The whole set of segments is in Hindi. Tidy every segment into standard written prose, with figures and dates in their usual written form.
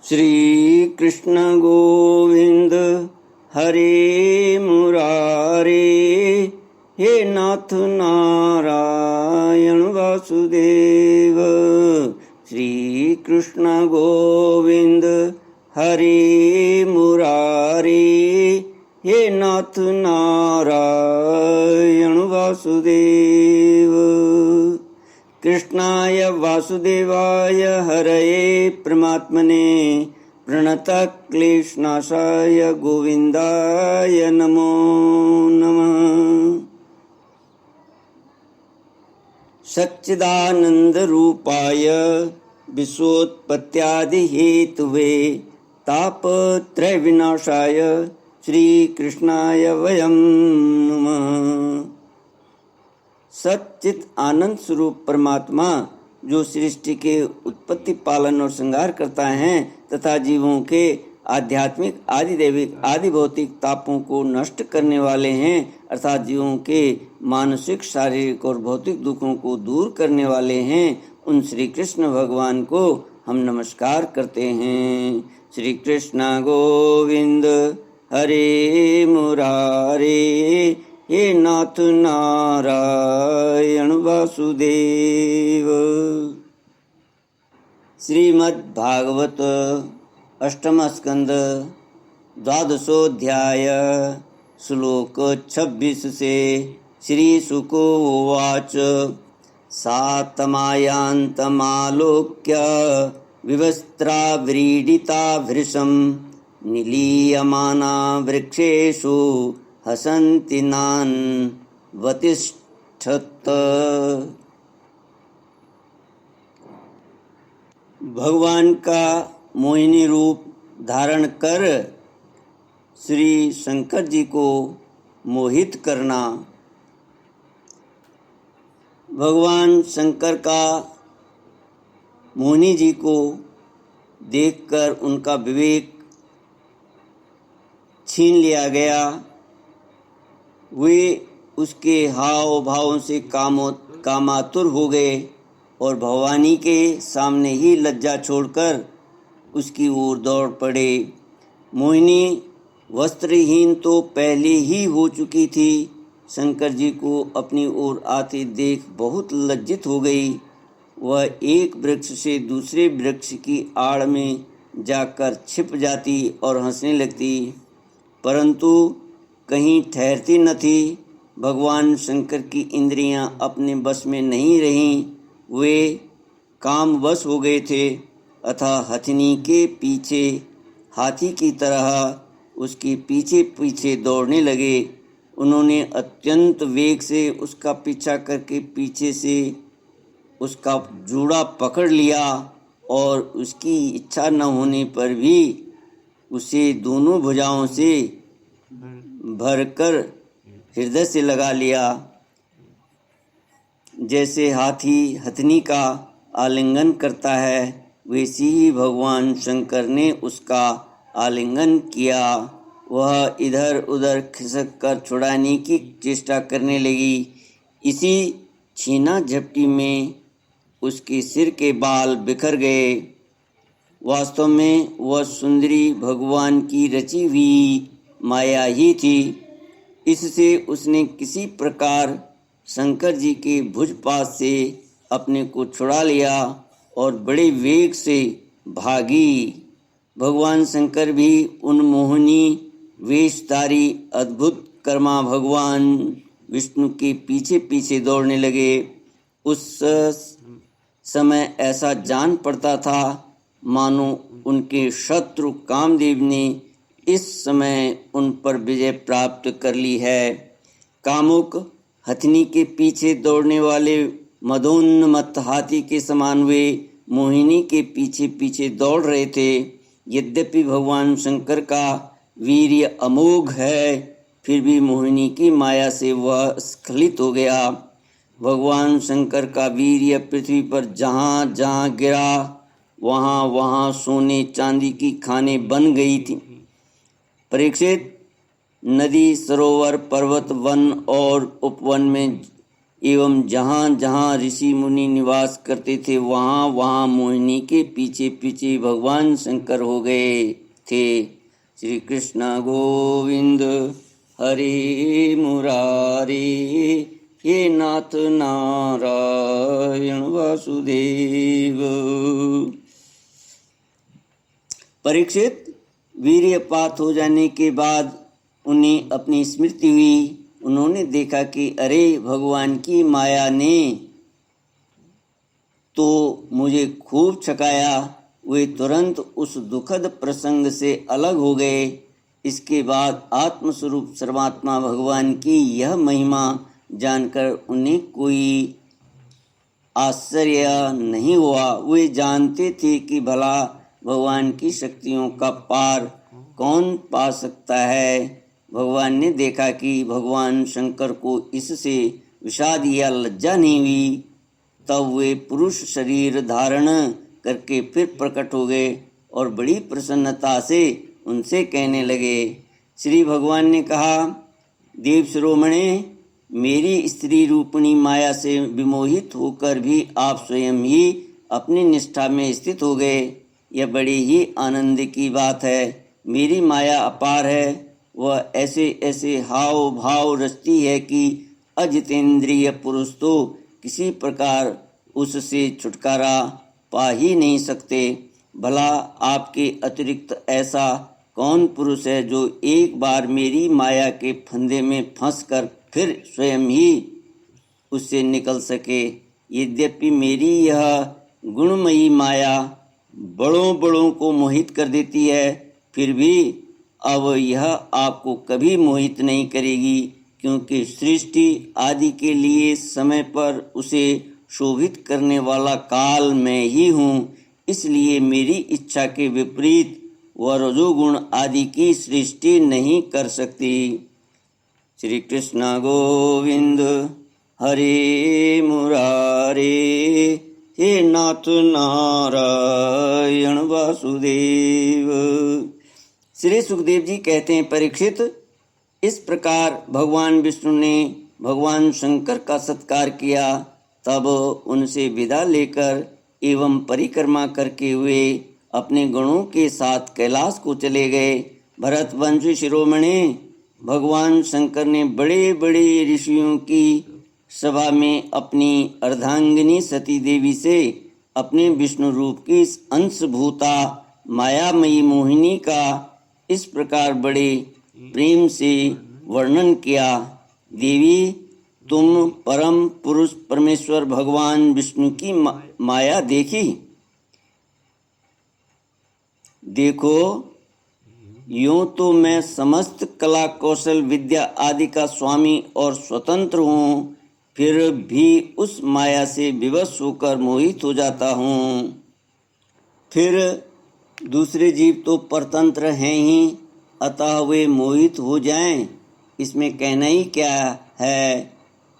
श्री कृष्ण गोविंद हरे मुरारे, हे नाथ नारायण वासुदेव। श्री कृष्ण गोविंद हरे मुरारे, हे नाथ नारायण वासुदेव। कृष्णाय वासुदेवाय हरये परमात्मने प्रणतः क्लेशनाशाय गोविंदाय नमो नमः। सच्चिदानंद रूपाय विश्वोत्पत्त्यादि हेतुवे तापत्रय विनाशाय श्री कृष्णाय वयं नमः। सच्चित आनंद स्वरूप परमात्मा जो सृष्टि के उत्पत्ति पालन और श्रृंगार करता है तथा जीवों के आध्यात्मिक आदि दैविक आदि भौतिक तापों को नष्ट करने वाले हैं, अर्थात जीवों के मानसिक शारीरिक और भौतिक दुखों को दूर करने वाले हैं, उन श्री कृष्ण भगवान को हम नमस्कार करते हैं। श्री कृष्ण गोविंद हरे मुरारे, हे नाथ नारायण वासुदेव। श्रीमद् भागवत अष्टम स्कंद द्वादशोऽध्याय श्लोक 26 से श्री शुक उवाच। सातमायान्तमालोक्य विवस्त्रा व्रीडिता भृशं निलीयमाना वृक्षेषु हसन्ति नान्वतिष्ठत्। भगवान का मोहिनी रूप धारण कर श्री शंकर जी को मोहित करना। भगवान शंकर का मोहिनी जी को देखकर उनका विवेक छीन लिया गया। वे उसके हाव भावों से कामातुर हो गए और भवानी के सामने ही लज्जा छोड़कर उसकी ओर दौड़ पड़े। मोहिनी वस्त्रहीन तो पहले ही हो चुकी थी, शंकर जी को अपनी ओर आते देख बहुत लज्जित हो गई। वह एक वृक्ष से दूसरे वृक्ष की आड़ में जाकर छिप जाती और हंसने लगती, परंतु कहीं ठहरती न थी। भगवान शंकर की इंद्रियां अपने बस में नहीं रहीं, वे काम वश हो गए थे, अतः हथिनी के पीछे हाथी की तरह उसके पीछे पीछे दौड़ने लगे। उन्होंने अत्यंत वेग से उसका पीछा करके पीछे से उसका जूड़ा पकड़ लिया और उसकी इच्छा न होने पर भी उसे दोनों भुजाओं से भरकर हृदय से लगा लिया। जैसे हाथी हथनी का आलिंगन करता है, वैसे ही भगवान शंकर ने उसका आलिंगन किया। वह इधर उधर खिसक कर छुड़ाने की चेष्टा करने लगी। इसी छीना झपटी में उसके सिर के बाल बिखर गए। वास्तव में वह सुंदरी भगवान की रची हुई माया ही थी। इससे उसने किसी प्रकार शंकर जी के भुजपास से अपने को छुड़ा लिया और बड़े वेग से भागी। भगवान शंकर भी उन मोहिनी वेशधारी अद्भुत कर्मा भगवान विष्णु के पीछे पीछे दौड़ने लगे। उस समय ऐसा जान पड़ता था मानो उनके शत्रु कामदेव ने इस समय उन पर विजय प्राप्त कर ली है। कामुक हथनी के पीछे दौड़ने वाले मदोन्मत्त हाथी के समान वे मोहिनी के पीछे पीछे दौड़ रहे थे। यद्यपि भगवान शंकर का वीर्य अमोघ है, फिर भी मोहिनी की माया से वह स्खलित हो गया। भगवान शंकर का वीर्य पृथ्वी पर जहाँ जहाँ गिरा वहाँ वहाँ सोने चांदी की खानें बन गई थी। परीक्षित, नदी सरोवर पर्वत वन और उपवन में एवं जहाँ जहाँ ऋषि मुनि निवास करते थे वहाँ वहाँ मोहिनी के पीछे पीछे भगवान शंकर हो गए थे। श्री कृष्ण गोविंद हरे मुरारे, हे नाथ नारायण वासुदेव। परीक्षित, वीर्यपात हो जाने के बाद उन्हें अपनी स्मृति हुई। उन्होंने देखा कि अरे, भगवान की माया ने तो मुझे खूब छकाया। वे तुरंत उस दुखद प्रसंग से अलग हो गए। इसके बाद आत्मस्वरूप सर्वात्मा भगवान की यह महिमा जानकर उन्हें कोई आश्चर्य नहीं हुआ। वे जानते थे कि भला भगवान की शक्तियों का पार कौन पा सकता है। भगवान ने देखा कि भगवान शंकर को इससे विषाद या लज्जा नहीं हुई। तब वे पुरुष शरीर धारण करके फिर प्रकट हो गए और बड़ी प्रसन्नता से उनसे कहने लगे। श्री भगवान ने कहा, देव शिरोमणे, मेरी स्त्री रूपिणी माया से विमोहित होकर भी आप स्वयं ही अपनी निष्ठा में स्थित हो गए। यह बड़ी ही आनंद की बात है। मेरी माया अपार है। वह ऐसे ऐसे हाव भाव रचती है कि अजितेंद्रिय पुरुष तो किसी प्रकार उससे छुटकारा पा ही नहीं सकते। भला आपके अतिरिक्त ऐसा कौन पुरुष है जो एक बार मेरी माया के फंदे में फंसकर फिर स्वयं ही उससे निकल सके। यद्यपि मेरी यह गुणमयी माया बड़ों बड़ों को मोहित कर देती है, फिर भी अब यह आपको कभी मोहित नहीं करेगी, क्योंकि सृष्टि आदि के लिए समय पर उसे शोभित करने वाला काल मैं ही हूँ। इसलिए मेरी इच्छा के विपरीत वह रजोगुण आदि की सृष्टि नहीं कर सकती। श्री कृष्ण गोविंद हरे मुरारे, हे नाथ नारायण वासुदेव। श्री सुखदेव जी कहते हैं, परीक्षित, इस प्रकार भगवान विष्णु ने भगवान शंकर का सत्कार किया। तब उनसे विदा लेकर एवं परिक्रमा करके हुए अपने गणों के साथ कैलाश को चले गए। भरतवंशी शिरोमणि, भगवान शंकर ने बड़े बड़े ऋषियों की सभा में अपनी अर्धांगिनी सती देवी से अपने विष्णु रूप की अंशभूता मायामयी मोहिनी का इस प्रकार बड़े प्रेम से वर्णन किया। देवी, तुम परम पुरुष परमेश्वर भगवान विष्णु की माया देखी? देखो, यूं तो मैं समस्त कला कौशल विद्या आदि का स्वामी और स्वतंत्र हूँ, फिर भी उस माया से विवश होकर मोहित हो जाता हूँ। फिर दूसरे जीव तो परतंत्र हैं ही, अतः वे मोहित हो जाएं, इसमें कहना ही क्या है।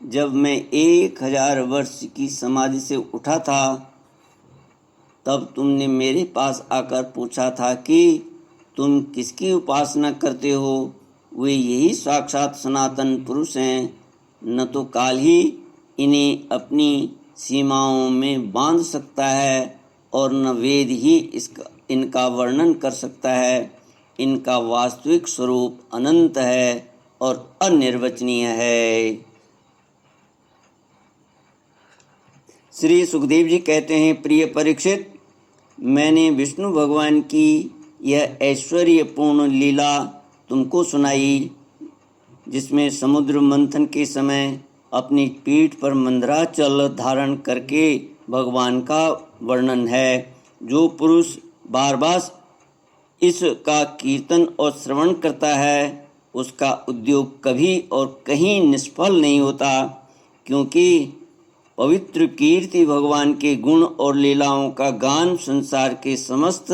जब मैं 1000 वर्ष की समाधि से उठा था, तब तुमने मेरे पास आकर पूछा था कि तुम किसकी उपासना करते हो। वे यही साक्षात सनातन पुरुष हैं। न तो काल ही इन्हें अपनी सीमाओं में बांध सकता है और न वेद ही इनका वर्णन कर सकता है। इनका वास्तविक स्वरूप अनंत है और अनिर्वचनीय है। श्री सुखदेव जी कहते हैं, प्रिय परीक्षित, मैंने विष्णु भगवान की यह ऐश्वर्यपूर्ण लीला तुमको सुनाई, जिसमें समुद्र मंथन के समय अपनी पीठ पर मंदराचल धारण करके भगवान का वर्णन है। जो पुरुष बार बार इसका कीर्तन और श्रवण करता है, उसका उद्योग कभी और कहीं निष्फल नहीं होता, क्योंकि पवित्र कीर्ति भगवान के गुण और लीलाओं का गान संसार के समस्त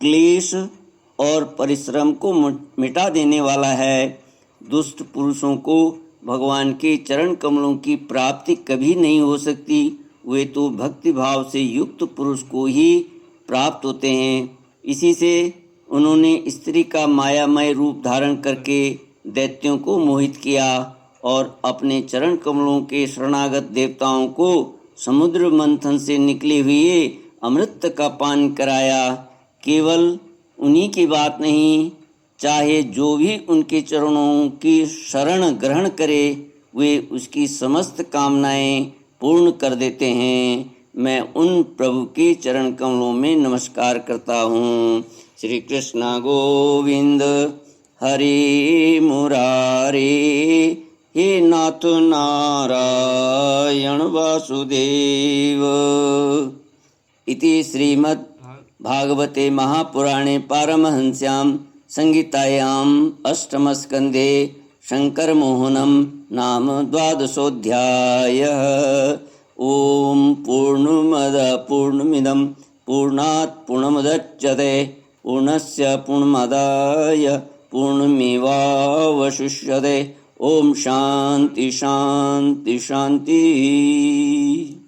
क्लेश और परिश्रम को मिटा देने वाला है। दुष्ट पुरुषों को भगवान के चरण कमलों की प्राप्ति कभी नहीं हो सकती। वे तो भक्ति भाव से युक्त पुरुष को ही प्राप्त होते हैं। इसी से उन्होंने स्त्री का मायामय रूप धारण करके दैत्यों को मोहित किया और अपने चरण कमलों के शरणागत देवताओं को समुद्र मंथन से निकले हुए अमृत का पान कराया। केवल उन्हीं की बात नहीं, चाहे जो भी उनके चरणों की शरण ग्रहण करे वे उसकी समस्त कामनाएं पूर्ण कर देते हैं। मैं उन प्रभु के चरण कमलों में नमस्कार करता हूँ। श्री कृष्ण गोविंद हरे मुरारे, हे नाथ नारायण वासुदेव। इति श्रीमद् भागवते महापुराणे पारमहंस्यां संहितायाम् अष्टमस्कन्धे शङ्करमोहनं नाम 12वादशोऽध्यायः। ॐ पूर्णमदः पूर्णमिदं पूर्णात् पूर्णमुदच्यते पूर्णस्य पूर्णमादाय पूर्णमेवावशिष्यते। ओम शांति शांति शांति।